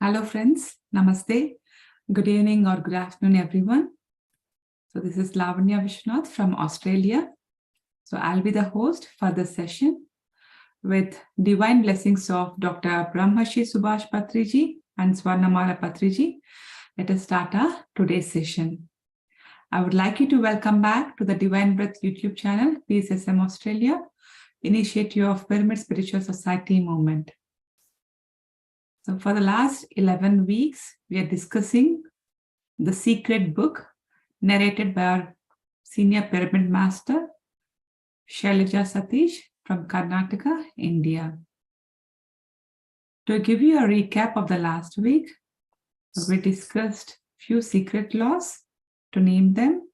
Hello friends, Namaste, good evening or good afternoon everyone. So this is Lavanya Vishnath from Australia. So I'll be the host for this session with divine blessings of Dr. Brahmashi Subhash Patriji and Swarnamala Patriji. Let us start our today's session. I would like you to welcome back to the Divine Breath YouTube channel, PSSM Australia, initiative of Pyramid Spiritual Society movement. So for the last 11 weeks, we are discussing the secret book narrated by our senior pyramid master, Shylaja Sathish from Karnataka, India. To give you a recap of the last week, we discussed few secret laws, to name them.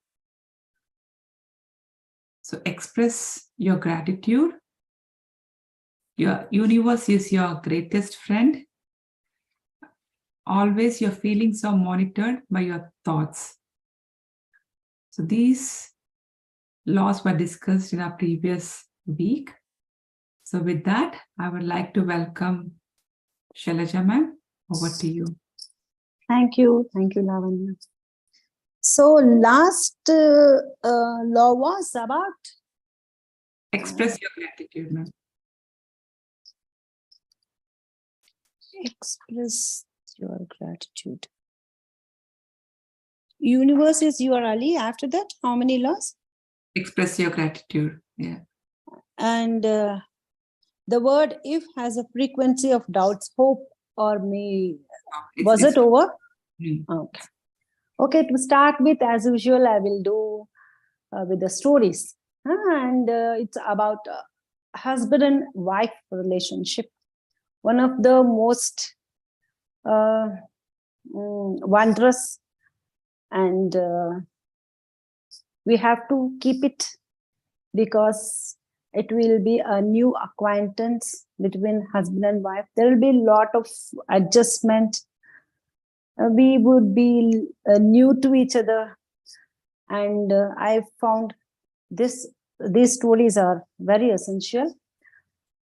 So express your gratitude. Your universe is your greatest friend. Always your feelings are monitored by your thoughts. So these laws were discussed in our previous week. So with that, I would like to welcome Shylaja ma'am. Over to you. Thank you, Lavanya. So last law was about Express your gratitude, ma'am. Express your gratitude. Universe is your ally. After that, how many laws? Express your gratitude. Yeah. And the word if has a frequency of doubts, hope, or may. Was it over? Okay. Okay, to start with, as usual, I will do with the stories. And it's about husband and wife relationship. One of the most wondrous, and we have to keep it because it will be a new acquaintance between husband and wife. There will be a lot of adjustment. We would be new to each other, and I found these stories are very essential.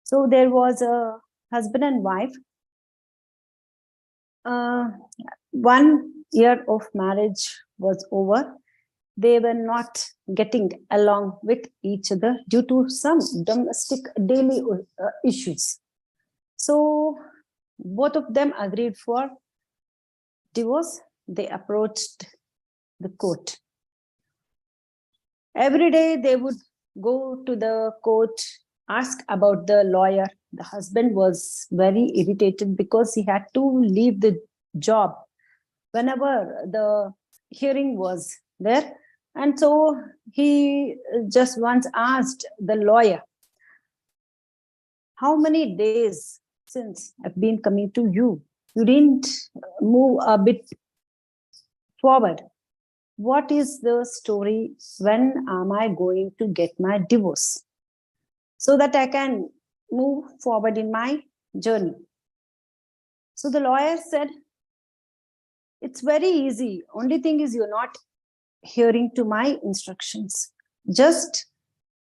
So there was a husband and wife. 1 year of marriage was over. They were not getting along with each other due to some domestic daily issues. So both of them agreed for divorce. They approached the court. Every day they would go to the court, ask about the lawyer. The husband was very irritated because he had to leave the job whenever the hearing was there. And so he just once asked the lawyer, how many days since I've been coming to you? You didn't move a bit forward. What is the story? When am I going to get my divorce? So that I can move forward in my journey. So the lawyer said, it's very easy. Only thing is you're not hearing to my instructions. Just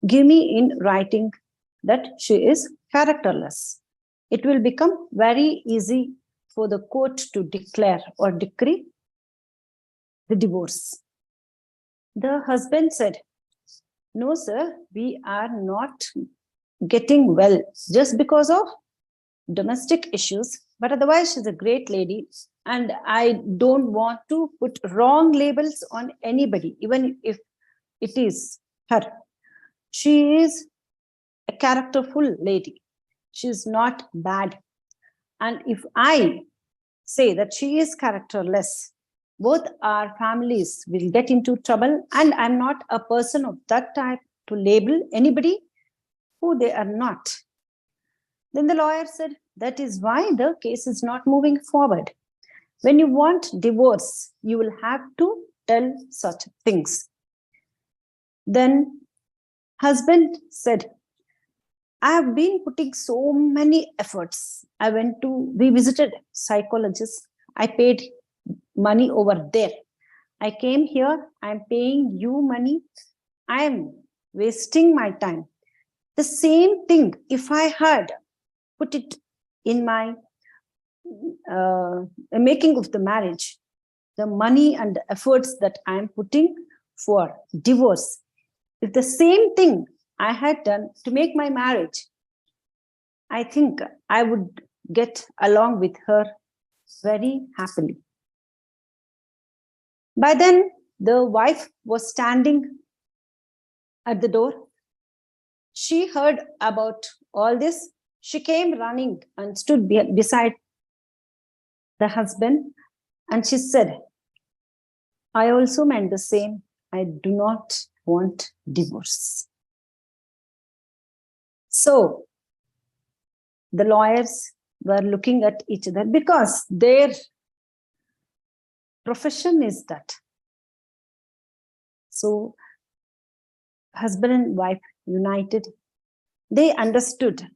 give me in writing that she is characterless. It will become very easy for the court to declare or decree the divorce. The husband said, no, sir, we are not getting well just because of domestic issues, but otherwise she's a great lady and I don't want to put wrong labels on anybody, even if it is her. She is a characterful lady. She's not bad. And if I say that she is characterless, both our families will get into trouble, and I'm not a person of that type to label anybody who they are not. Then the lawyer said, that is why the case is not moving forward. When you want divorce, you will have to tell such things. Then husband said, I have been putting so many efforts. We visited psychologists. I paid money over there. I came here, I'm paying you money. I am wasting my time. The same thing, if I had put it in my making of the marriage, the money and the efforts that I am putting for divorce, if the same thing I had done to make my marriage, I think I would get along with her very happily. By then, the wife was standing at the door. She heard about all this. She came running and stood beside the husband, and she said, I also meant the same. I do not want divorce. So the lawyers were looking at each other because their profession is that. So husband and wife united. They understood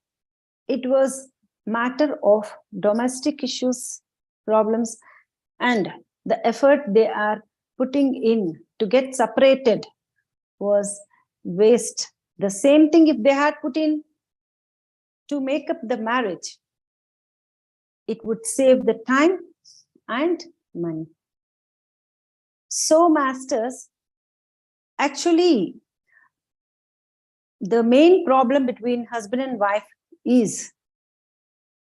it was matter of domestic issues, problems, and the effort they are putting in to get separated was waste. The same thing if they had put in to make up the marriage, it would save the time and money. So, masters, actually, the main problem between husband and wife is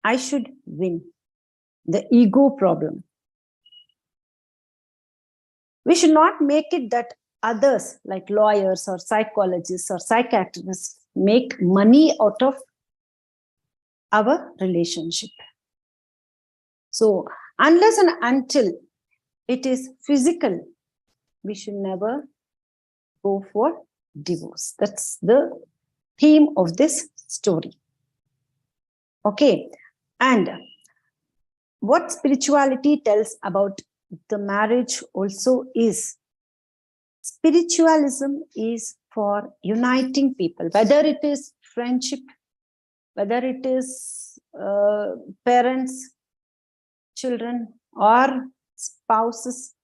I should win, the ego problem. We should not make it that others, like lawyers or psychologists or psychiatrists, make money out of our relationship. So, unless and until it is physical, we should never go for divorce. That's the theme of this story. Okay, and what spirituality tells about the marriage also is spiritualism is for uniting people, whether it is friendship, whether it is parents, children, or spouses,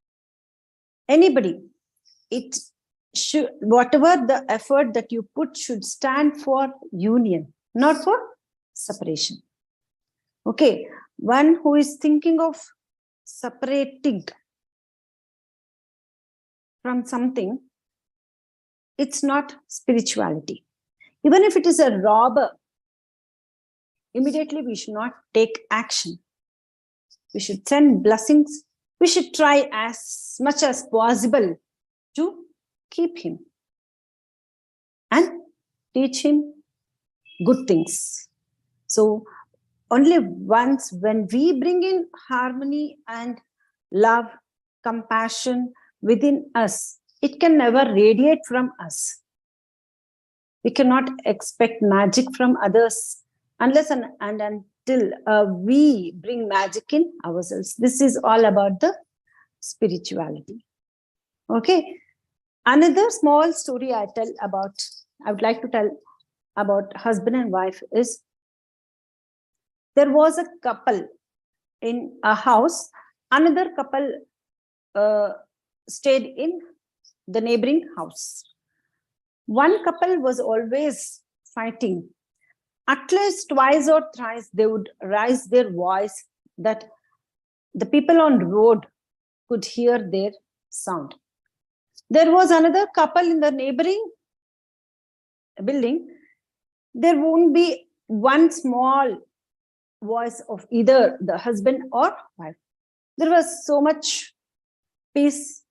anybody. It should, whatever the effort that you put should stand for union, not for separation. Okay, one who is thinking of separating from something, it's not spirituality. Even if it is a robber, immediately we should not take action. We should send blessings. We should try as much as possible to keep him and teach him good things. So only once when we bring in harmony and love, compassion within us, it can never radiate from us. We cannot expect magic from others unless and until we bring magic in ourselves. This is all about the spirituality. Okay. Another small story I would like to tell about husband and wife is there was a couple in a house. Another couple stayed in the neighboring house. One couple was always fighting. At least twice or thrice they would raise their voice that the people on the road could hear their sound. There was another couple in the neighboring building. There won't be one small voice of either the husband or wife. There was so much peace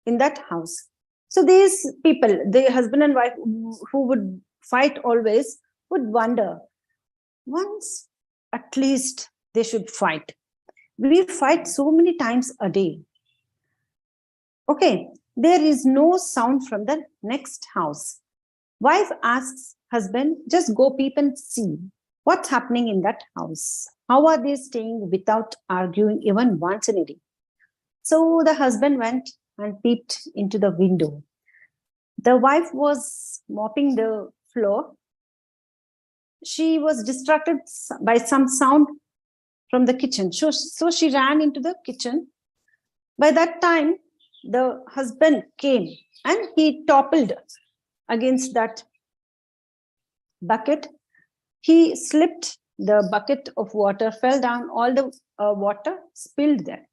in that house. So these people, the husband and wife who would fight always, would wonder, once at least they should fight. We fight so many times a day. Okay, there is no sound from the next house. Wife asks husband, just go peep and see what's happening in that house. How are they staying without arguing even once in a day? So the husband went and peeped into the window. The wife was mopping the floor. She was distracted by some sound from the kitchen. So she ran into the kitchen. By that time, the husband came and he toppled against that bucket. He slipped the bucket of water fell down, all the water spilled there.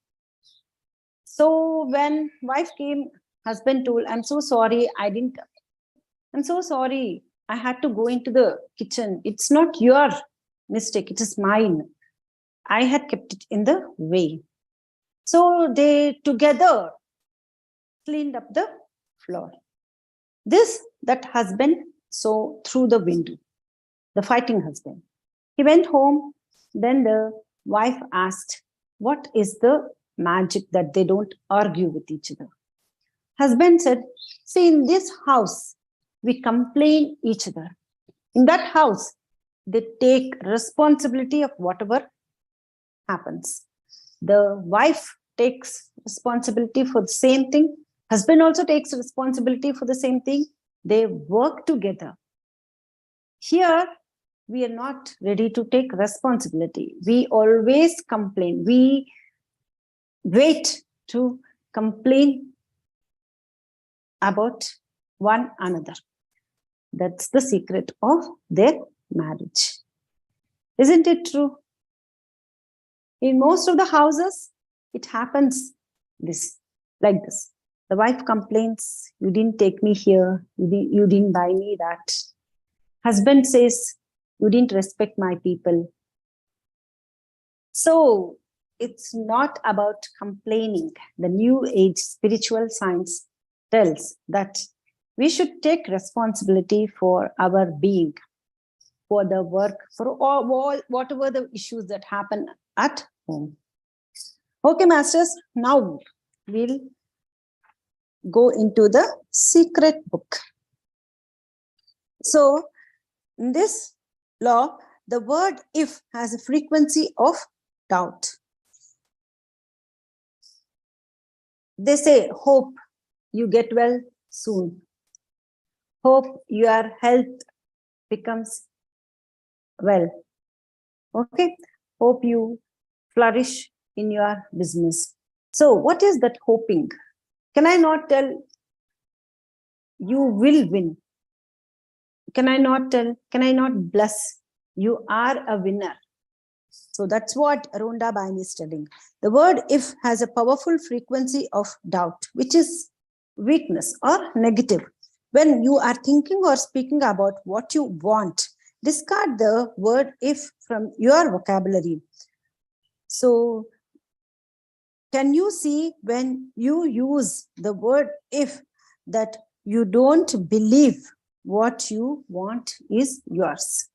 So when wife came, husband told, I'm so sorry, I'm so sorry, I had to go into the kitchen. It's not your mistake, it is mine. I had kept it in the way. So they together cleaned up the floor. That husband saw through the window, the fighting husband. He went home. Then the wife asked, what is the magic that they don't argue with each other? Husband said, see, in this house, we complain each other. In that house, they take responsibility of whatever happens. The wife takes responsibility for the same thing. Husband also takes responsibility for the same thing. They work together. Here, we are not ready to take responsibility. We always complain. We wait to complain about one another. That's the secret of their marriage. Isn't it true? In most of the houses, it happens like this. The wife complains, you didn't take me here, you didn't buy me that. Husband says, you didn't respect my people. So it's not about complaining. The new age spiritual science tells that we should take responsibility for our being, for the work, for all whatever the issues that happen at home. Okay, masters, now we'll go into the secret book. So in this law, the word if has a frequency of doubt. They say, hope you get well soon. Hope your health becomes well. Okay. Hope you flourish in your business. So what is that hoping? Can I not tell you will win? Can I not bless you are a winner? So that's what Rhonda Byrne is telling. The word if has a powerful frequency of doubt, which is weakness or negative. When you are thinking or speaking about what you want, discard the word if from your vocabulary. So can you see when you use the word if that you don't believe what you want is yours?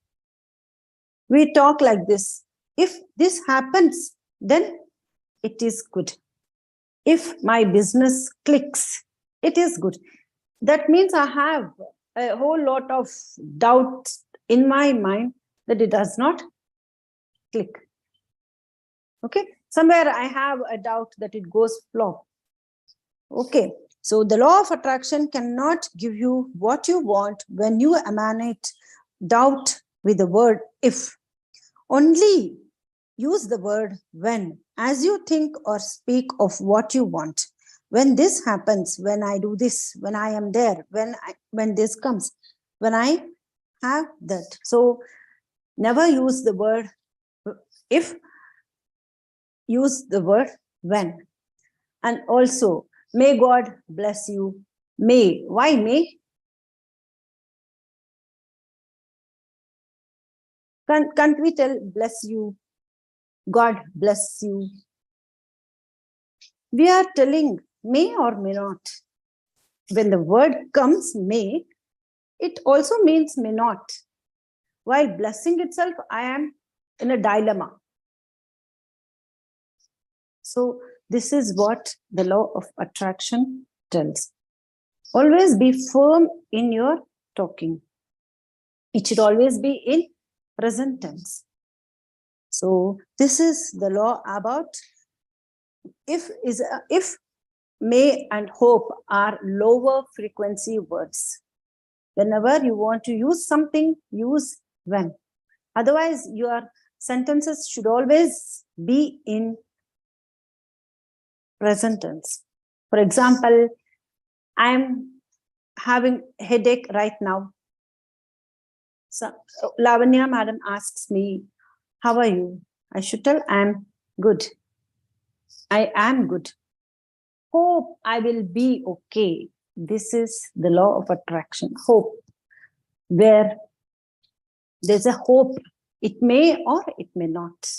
We talk like this. If this happens, then it is good. If my business clicks, it is good. That means I have a whole lot of doubt in my mind that it does not click. Okay. Somewhere I have a doubt that it goes flop. Okay. So the law of attraction cannot give you what you want when you emanate doubt with the word if. Only use the word when as you think or speak of what you want. When this happens, when I do this, when I am there, when this comes, when I have that. So never use the word if, use the word when. And also, may God bless you. May. Why may? Can't we tell bless you? God bless you. We are telling may or may not. When the word comes may, it also means may not. While blessing itself, I am in a dilemma. So this is what the law of attraction tells. Always be firm in your talking. It should always be in present tense. So this is the law about if, may, and hope are lower frequency words. Whenever you want to use something, use when. Otherwise, your sentences should always be in present tense. For example, I'm having a headache right now. So Lavanya madam asks me, How are you? I should tell I'm good. I am good. Hope I will be okay. This is the law of attraction. Hope. Where there's a hope, it may or it may not.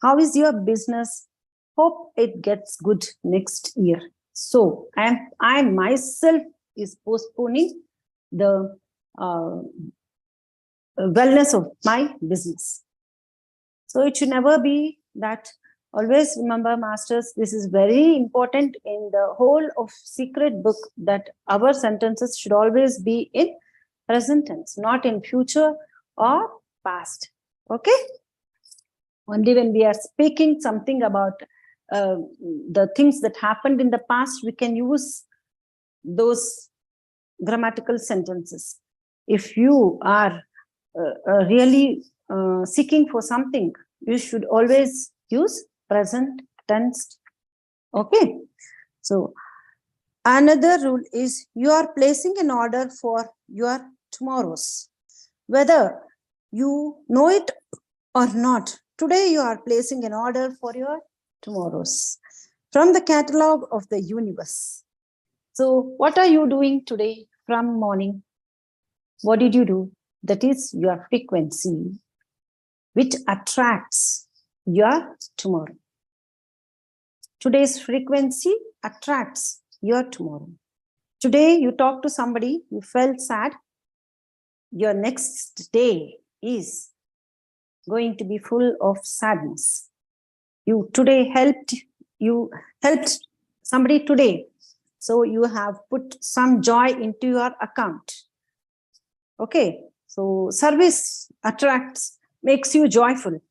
How is your business? Hope it gets good next year. So I myself is postponing the wellness of my business. So it should never be that. Always remember, masters, this is very important in the whole of secret book, that our sentences should always be in present tense, not in future or past. Okay? Only when we are speaking something about the things that happened in the past, we can use those grammatical sentences. If you are really seeking for something, you should always use present tense. Okay. So another rule is you are placing an order for your tomorrows. Whether you know it or not, today you are placing an order for your tomorrows from the catalog of the universe. So what are you doing today from morning? What did you do? That is your frequency, which attracts your tomorrow. Today's frequency attracts your tomorrow. Today you talk to somebody, you felt sad, your next day is going to be full of sadness. You helped somebody today, so you have put some joy into your account. Okay, so service attracts, makes you joyful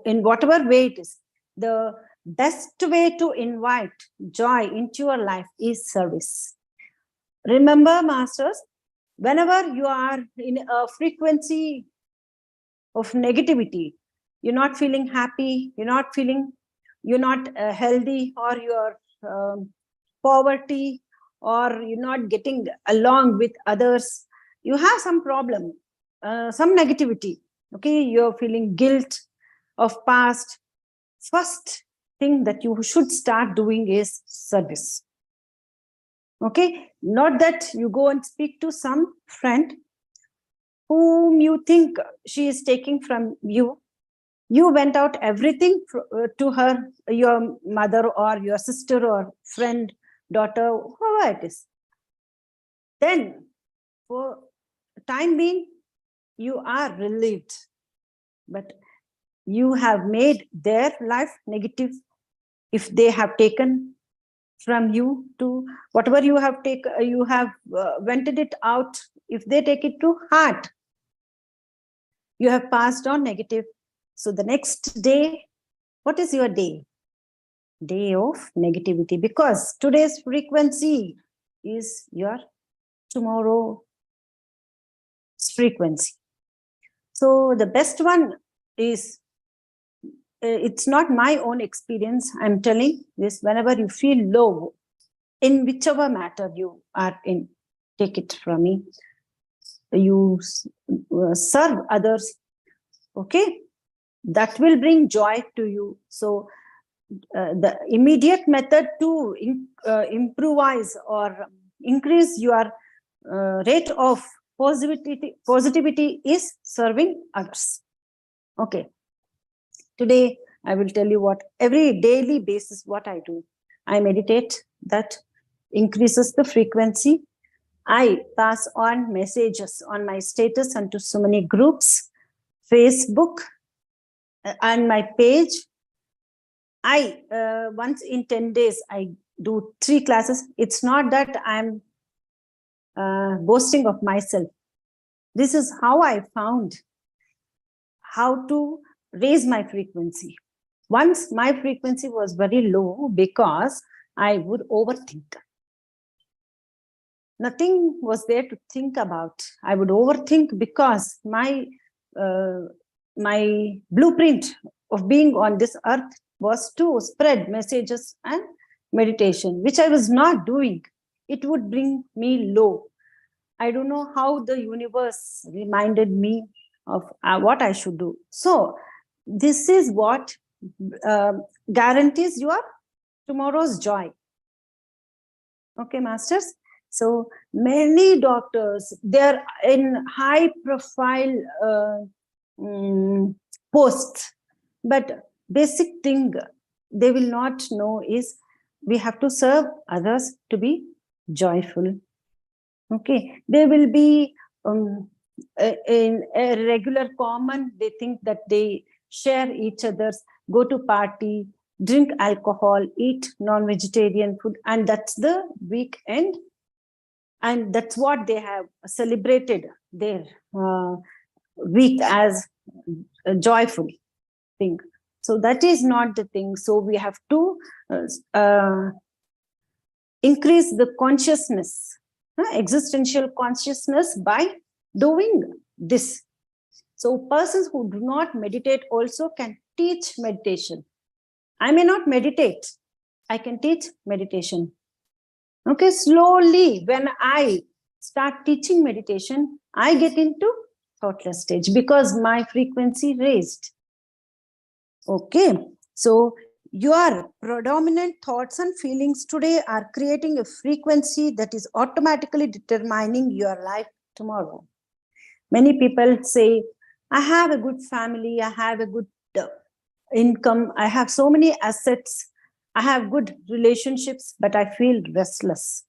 in whatever way it is. The best way to invite joy into your life is service. Remember, masters, whenever you are in a frequency of negativity, you're not feeling happy, you're not healthy, or you're poverty, or you're not getting along with others, you have some problem, some negativity. Okay, you're feeling guilt of past. First thing that you should start doing is service. Okay, not that you go and speak to some friend whom you think she is taking from you. You went out everything to her, your mother or your sister or friend, daughter, whoever it is. Then for time being, you are relieved, but you have made their life negative if they have taken from you to whatever you have taken, you have vented it out. If they take it to heart, you have passed on negative. So the next day, what is your day? Day of negativity, because today's frequency is your tomorrow's frequency. So the best one is, it's not my own experience, I'm telling this, whenever you feel low, in whichever matter you are in, take it from me, you serve others. Okay, that will bring joy to you. So the immediate method to improvise or increase your rate of positivity is serving others. Okay, today I will tell you what every daily basis what I do. I meditate, that increases the frequency. I pass on messages on my status and to so many groups, Facebook, and my page. I once in 10 days I do 3 classes. It's not that I'm boasting of myself. This is how I found how to raise my frequency. Once my frequency was very low because I would overthink. Nothing was there to think about. I would overthink because my blueprint of being on this earth was to spread messages and meditation, which I was not doing. It would bring me low. I don't know how the universe reminded me of what I should do. So this is what guarantees your tomorrow's joy. Okay, masters. So many doctors, they're in high profile posts, but basic thing they will not know is we have to serve others to be joyful. Okay, they will be in a regular common. They think that they share each other's, go to party, drink alcohol, eat non-vegetarian food, and that's the weekend. And that's what they have celebrated their week as a joyful thing. So that is not the thing. So we have to increase the consciousness, existential consciousness by doing this. So persons who do not meditate also can teach meditation. I may not meditate, I can teach meditation. Okay, slowly when I start teaching meditation, I get into thoughtless stage because my frequency raised. Okay, so your predominant thoughts and feelings today are creating a frequency that is automatically determining your life tomorrow. Many people say, I have a good family, I have a good income, I have so many assets, I have good relationships, but I feel restless.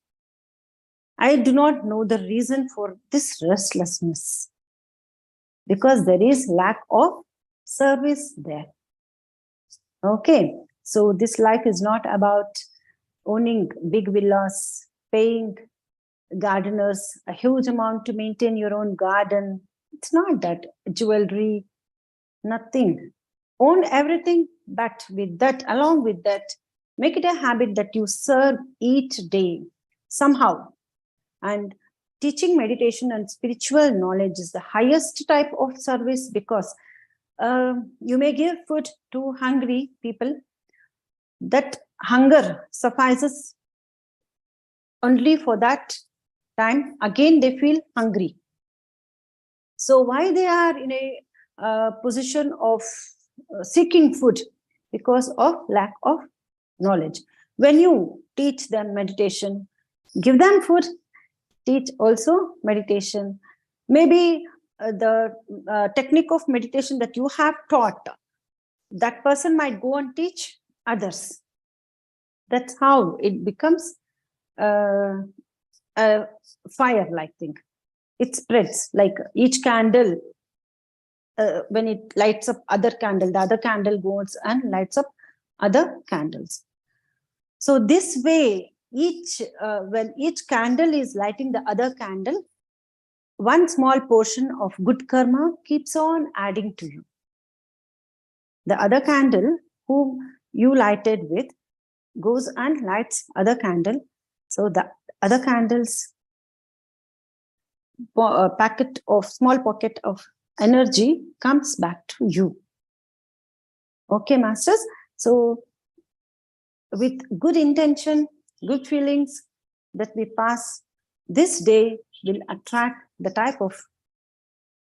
I do not know the reason for this restlessness because there is lack of service there. Okay, so this life is not about owning big villas, paying gardeners a huge amount to maintain your own garden. It's not that. Jewelry, nothing. Own everything, but with that, along with that, make it a habit that you serve each day somehow. And teaching meditation and spiritual knowledge is the highest type of service because you may give food to hungry people. That hunger suffices only for that time. Again, they feel hungry. So why they are in a position of seeking food? Because of lack of knowledge. When you teach them meditation, give them food, teach also meditation. Maybe the technique of meditation that you have taught, that person might go and teach others. That's how it becomes a fire-like thing. It spreads like each candle. When it lights up other candle, the other candle goes and lights up other candles. So this way, when each candle is lighting the other candle, one small portion of good karma keeps on adding to you. The other candle whom you lighted with goes and lights other candle. So the other candles small pocket of energy comes back to you. Okay, masters. So with good intention, good feelings that we pass, this day will attract the type of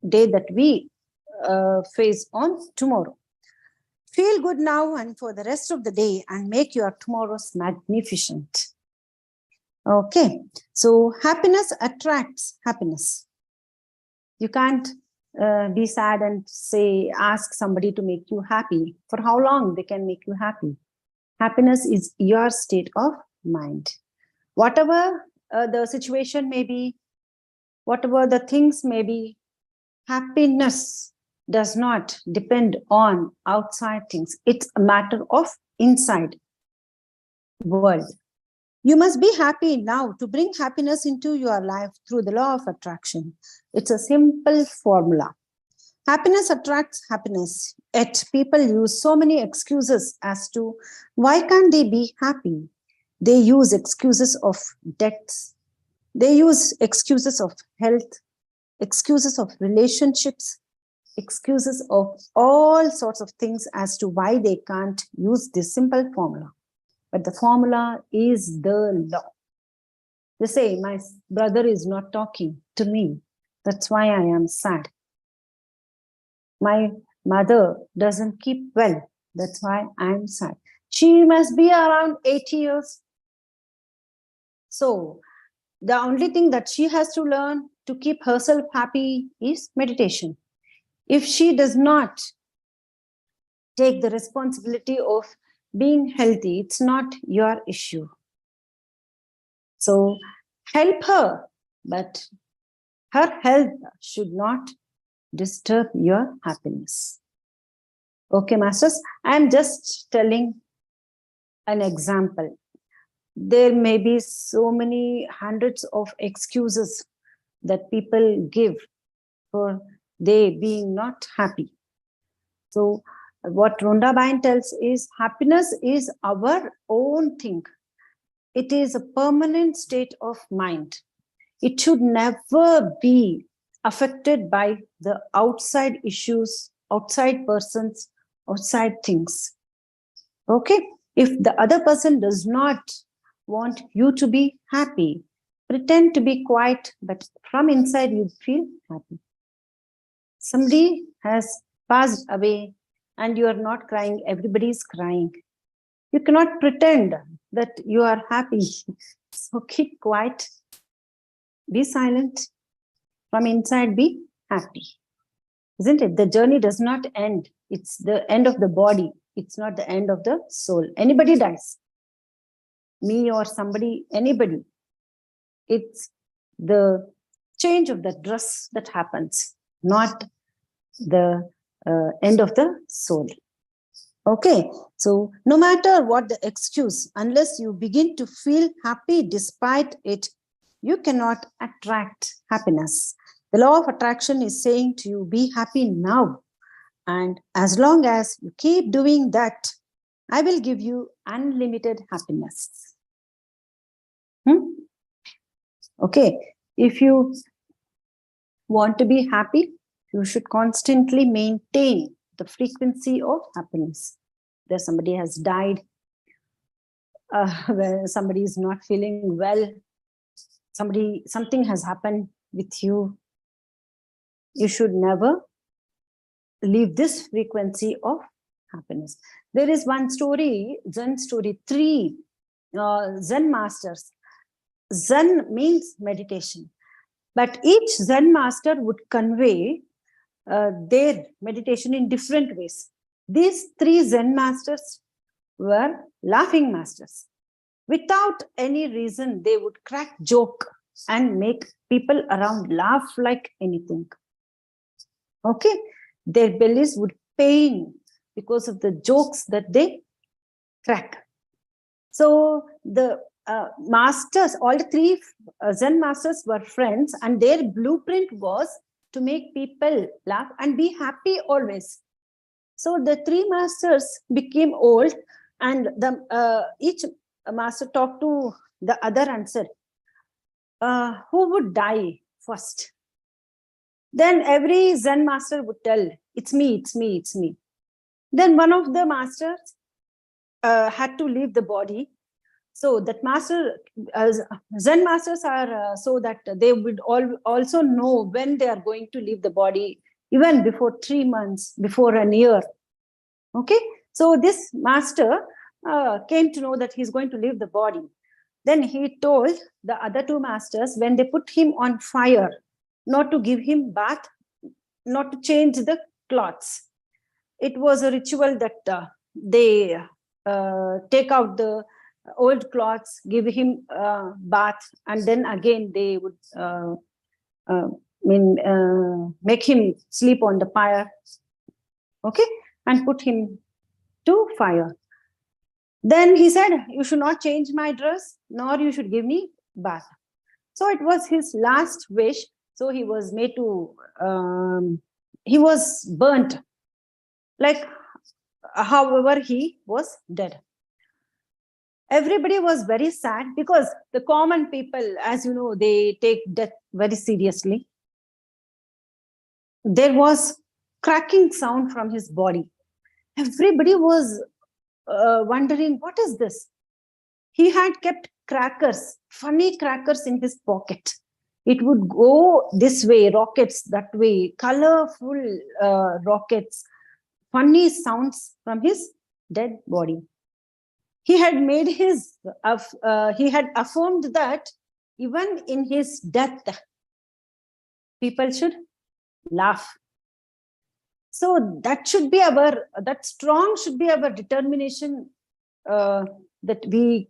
day that we face on tomorrow. Feel good now and for the rest of the day and make your tomorrows magnificent. Okay, so happiness attracts happiness. You can't be sad and ask somebody to make you happy. For how long they can make you happy? Happiness is your state of mind. Whatever the situation may be, whatever the things may be, happiness does not depend on outside things. It's a matter of inside world. You must be happy now to bring happiness into your life through the law of attraction. It's a simple formula. Happiness attracts happiness, yet people use so many excuses as to why can't they be happy. They use excuses of debts. They use excuses of health, excuses of relationships, excuses of all sorts of things as to why they can't use this simple formula. But the formula is the law. They say, my brother is not talking to me. That's why I am sad. My mother doesn't keep well. That's why I'm sad. She must be around 80 years. So the only thing that she has to learn to keep herself happy is meditation. If she does not take the responsibility of being healthy, it's not your issue. So help her, but her health should not disturb your happiness. Okay, masters, I'm just telling an example. There may be so many hundreds of excuses that people give for they being not happy. So what Rhonda Byrne tells is happiness is our own thing. It is a permanent state of mind. It should never be affected by the outside issues, outside persons, outside things. Okay? If the other person does not want you to be happy, pretend to be quiet, but from inside you feel happy. Somebody has passed away and you are not crying, everybody is crying. You cannot pretend that you are happy. So keep quiet, be silent, from inside be happy. Isn't it? The journey does not end. It's the end of the body. It's not the end of the soul. Anybody dies, me or somebody, anybody. It's the change of the dress that happens, not the end of the soul. Okay, so no matter what the excuse, unless you begin to feel happy despite it, you cannot attract happiness. The law of attraction is saying to you, be happy now. And as long as you keep doing that, I will give you unlimited happiness. Okay, if you want to be happy, you should constantly maintain the frequency of happiness. There somebody has died, where somebody is not feeling well, something has happened with you. You should never leave this frequency of happiness. There is one story, Zen story, 3 Zen masters. Zen means meditation, but each Zen master would convey their meditation in different ways. These 3 Zen masters were laughing masters. Without any reason, they would crack joke and make people around laugh like anything. Okay, their bellies would pain because of the jokes that they crack. So the masters, all the 3 Zen masters were friends, and their blueprint was to make people laugh and be happy always. So the 3 masters became old, and each master talked to the other and said, who would die first? Then every Zen master would tell, it's me, it's me, it's me. Then one of the masters had to leave the body. So that master, Zen masters are so that they would also know when they are going to leave the body, even before 3 months, before a year. Okay, so this master came to know that he's going to leave the body. Then he told the other 2 masters, when they put him on fire, not to give him bath, not to change the cloths. It was a ritual that they take out the old cloths, give him bath, and then again they would make him sleep on the fire, okay, and put him to fire. Then he said, you should not change my dress, nor you should give me bath. So it was his last wish. So he was made to, he was burnt, like however he was dead. Everybody was very sad because the common people, as you know, they take death very seriously. There was cracking sound from his body. Everybody was wondering, what is this? He had kept crackers, funny crackers in his pocket. It would go this way, rockets that way, colorful rockets, funny sounds from his dead body. He had made he had affirmed that even in his death, people should laugh. So that strong should be our determination, that we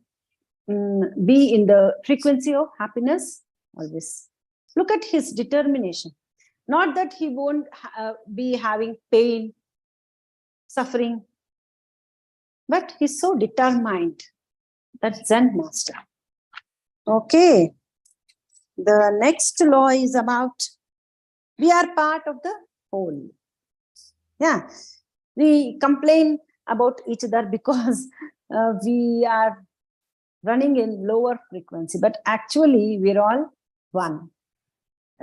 be in the frequency of happiness always. Look at his determination. Not that he won't be having pain, suffering, but he's so determined. That Zen master. Okay. The next law is about we are part of the whole. Yeah. We complain about each other because we are running in lower frequency, but actually we're all one.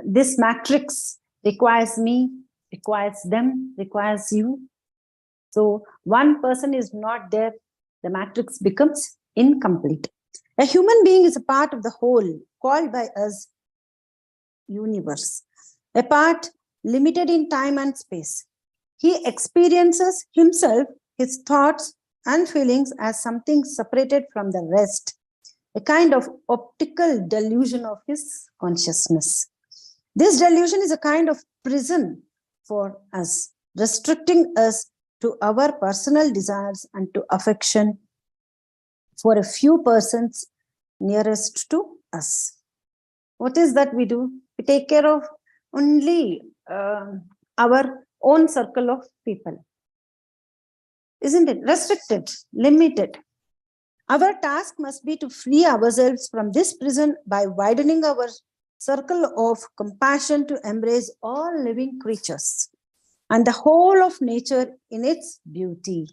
This matrix requires me, requires them, requires you. So one person is not there, the matrix becomes incomplete. A human being is a part of the whole, called by us universe, a part limited in time and space. He experiences himself, his thoughts and feelings as something separated from the rest, a kind of optical delusion of his consciousness. This delusion is a kind of prison for us, restricting us to our personal desires and to affection for a few persons nearest to us. What is that we do? We take care of only our own circle of people. Isn't it? Restricted, limited. Our task must be to free ourselves from this prison by widening our circle of compassion to embrace all living creatures and the whole of nature in its beauty.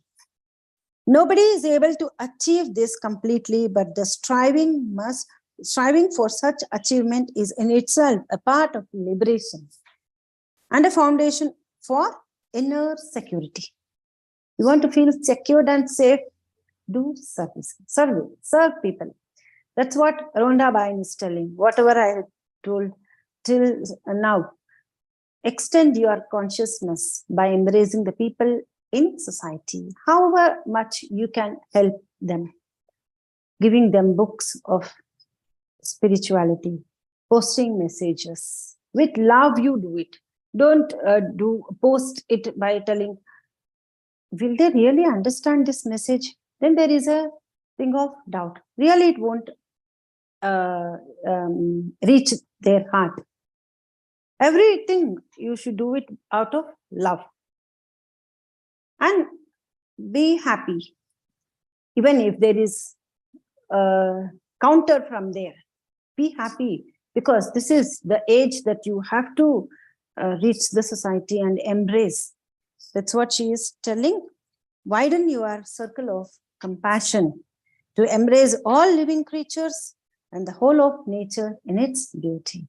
Nobody is able to achieve this completely, but the striving for such achievement is in itself a part of liberation and a foundation for inner security. You want to feel secured and safe? Do service, serve people. That's what Rhonda Byrne is telling. Whatever I have told till now, extend your consciousness by embracing the people in society, however much you can help them, giving them books of spirituality, posting messages. With love, you do it. Don't post it by telling, will they really understand this message? Then there is a thing of doubt. Really, it won't reach their heart. Everything you should do it out of love. And be happy. Even if there is a counter from there, be happy, because this is the age that you have to reach the society and embrace. That's what she is telling. Widen your circle of compassion to embrace all living creatures and the whole of nature in its beauty.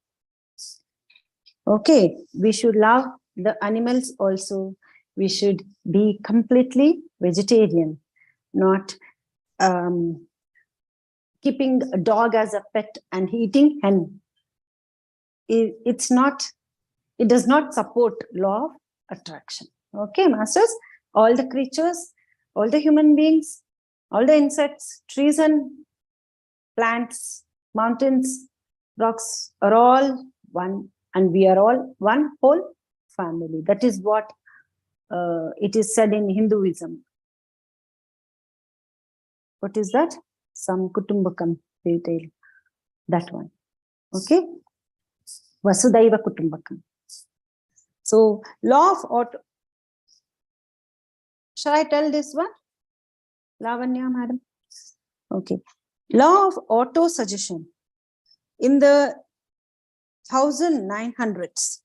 Okay, we should love the animals also. We should be completely vegetarian, not keeping a dog as a pet and eating hen. It does not support law of attraction. Okay, masters, all the creatures, all the human beings, all the insects, trees and plants, mountains, rocks are all one, and we are all one whole family. That is what it is said in Hinduism. What is that? Some Kutumbakam detail. That one. Okay. Vasudhaiva Kutumbakam. So, law of auto. Shall I tell this one? Lavanya, madam. Okay. Law of auto suggestion. In the 1900s,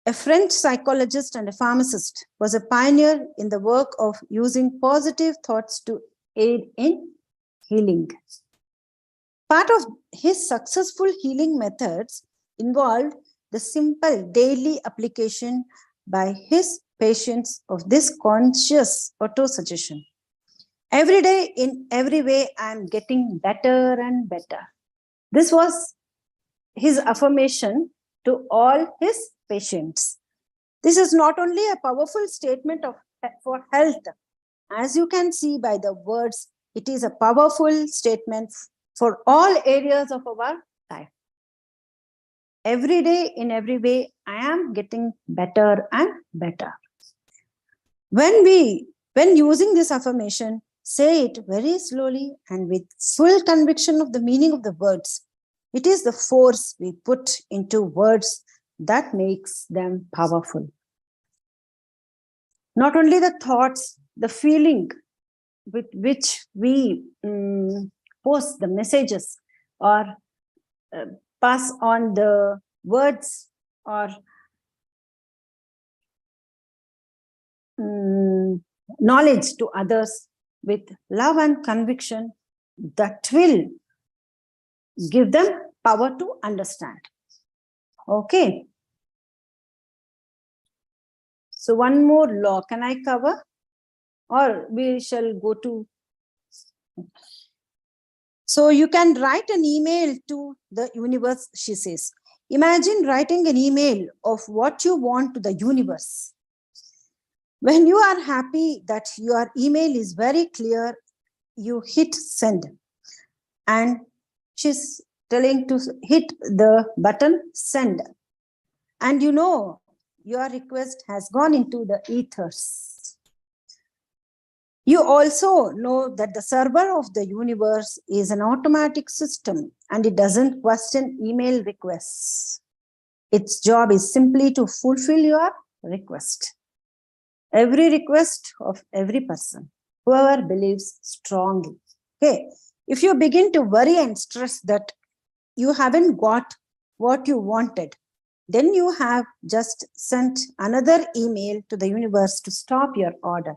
a French psychologist and a pharmacist was a pioneer in the work of using positive thoughts to aid in healing. Part of his successful healing methods involved the simple daily application by his patients of this conscious auto-suggestion. Every day, in every way, I am getting better and better. This was his affirmation to all his patients. This is not only a powerful statement for health. As you can see by the words, it is a powerful statement for all areas of our life. Every day, in every way, I am getting better and better. When using this affirmation, say it very slowly and with full conviction of the meaning of the words. It is the force we put into words that makes them powerful. Not only the thoughts, the feeling with which we post the messages or pass on the words or knowledge to others with love and conviction that will give them power to understand. Okay. So one more law, can I cover? Or we shall go to... So you can write an email to the universe, she says. Imagine writing an email of what you want to the universe. When you are happy that your email is very clear, you hit send. And she's telling to hit the button send. And you know your request has gone into the ethers. You also know that the server of the universe is an automatic system and it doesn't question email requests. Its job is simply to fulfill your request. Every request of every person, whoever believes strongly. Okay. If you begin to worry and stress that you haven't got what you wanted, then you have just sent another email to the universe to stop your order.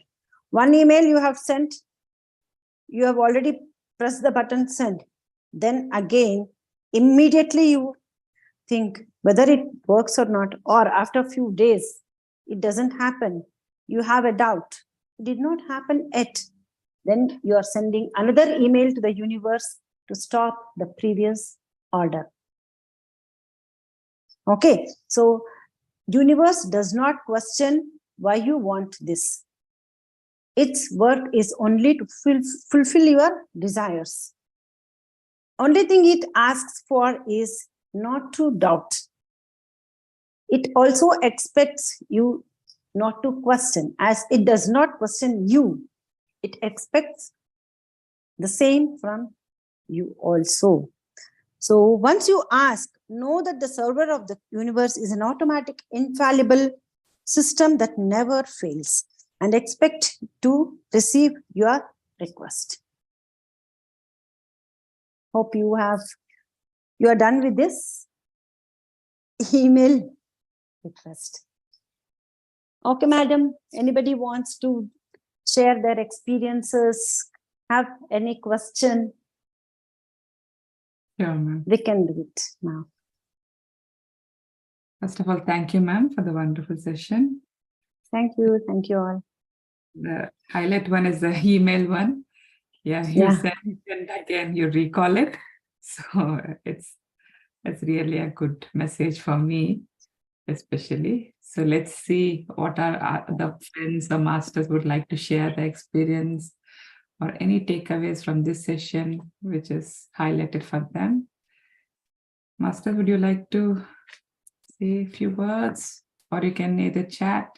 One email you have sent, you have already pressed the button send. Then again, immediately you think whether it works or not, or after a few days, it doesn't happen. You have a doubt. It did not happen yet. Then you are sending another email to the universe to stop the previous order. Okay, so universe does not question why you want this. Its work is only to fulfill your desires. Only thing it asks for is not to doubt. It also expects you not to question, as it does not question you. It expects the same from you also. So once you ask, know that the server of the universe is an automatic, infallible system that never fails, and expect to receive your request. Hope you are done with this email request. Okay, madam, anybody wants to share their experiences, have any question? Sure, ma'am. We can do it now. First of all, thank you, ma'am, for the wonderful session. Thank you all. The highlight one is the email one. Yeah, you send it again, you recall it. So it's really a good message for me, especially. So let's see what our the friends or masters would like to share their experience or any takeaways from this session, which is highlighted for them. Master, would you like to say a few words, or you can either chat,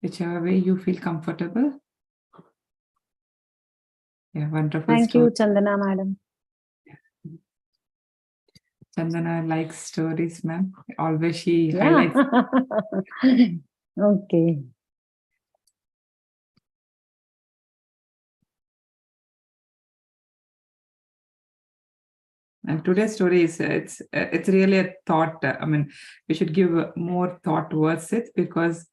whichever way you feel comfortable. Yeah, wonderful. Thank you, Chandana madam. Chandana likes stories, ma'am. Always she highlights. Okay. And today's story is it's really a thought. I mean, we should give more thought towards it, because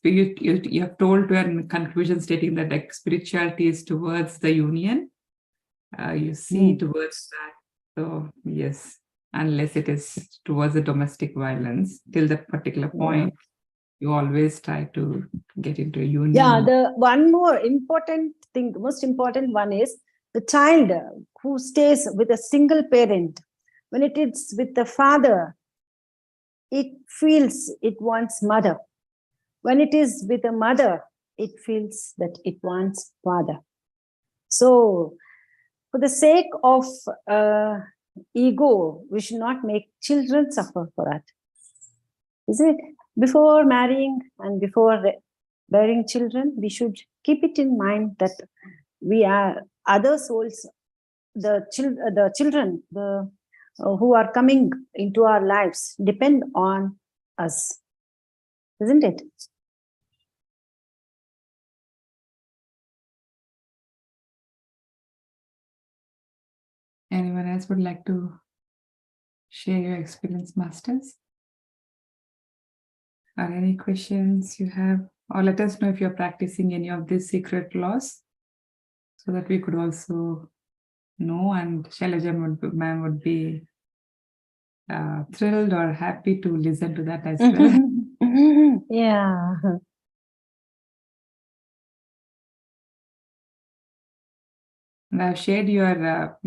you have told to a conclusion stating that like spirituality is towards the union. You see towards that. So yes, unless it is towards the domestic violence till that particular point. You always try to get into a union. Yeah, the one more important thing, the most important one is the child who stays with a single parent. When it is with the father, it feels it wants mother. When it is with a mother, it feels that it wants father. So, for the sake of ego, we should not make children suffer for that. Isn't it? Before marrying and before bearing children, we should keep it in mind that we are other souls, the children, who are coming into our lives depend on us, isn't it? Anyone else would like to share your experience, masters? Or any questions you have? Or let us know if you're practicing any of these secret laws so that we could also know, and Shylaja ma'am would be thrilled or happy to listen to that as well. Yeah. And I've shared your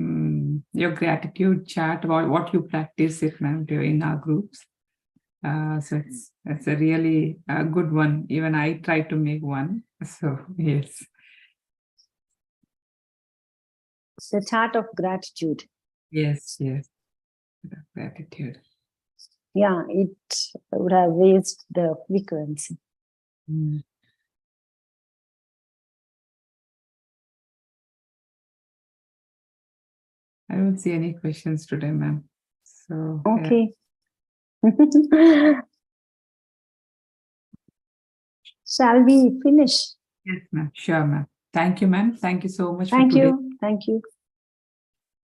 gratitude chart about what you practice it, ma'am, in our groups. So it's a really good one. Even I try to make one. So yes. The chart of gratitude. Yes, yes. Gratitude. Yeah, it would have raised the frequency. Mm. I don't see any questions today, ma'am. So okay. Yeah. Shall we finish? Yes, ma'am. Sure, ma'am. Thank you, ma'am. Thank you so much Thank for today. you. Thank you.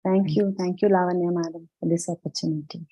Thank you. Thank you, Lavanya madam, for this opportunity.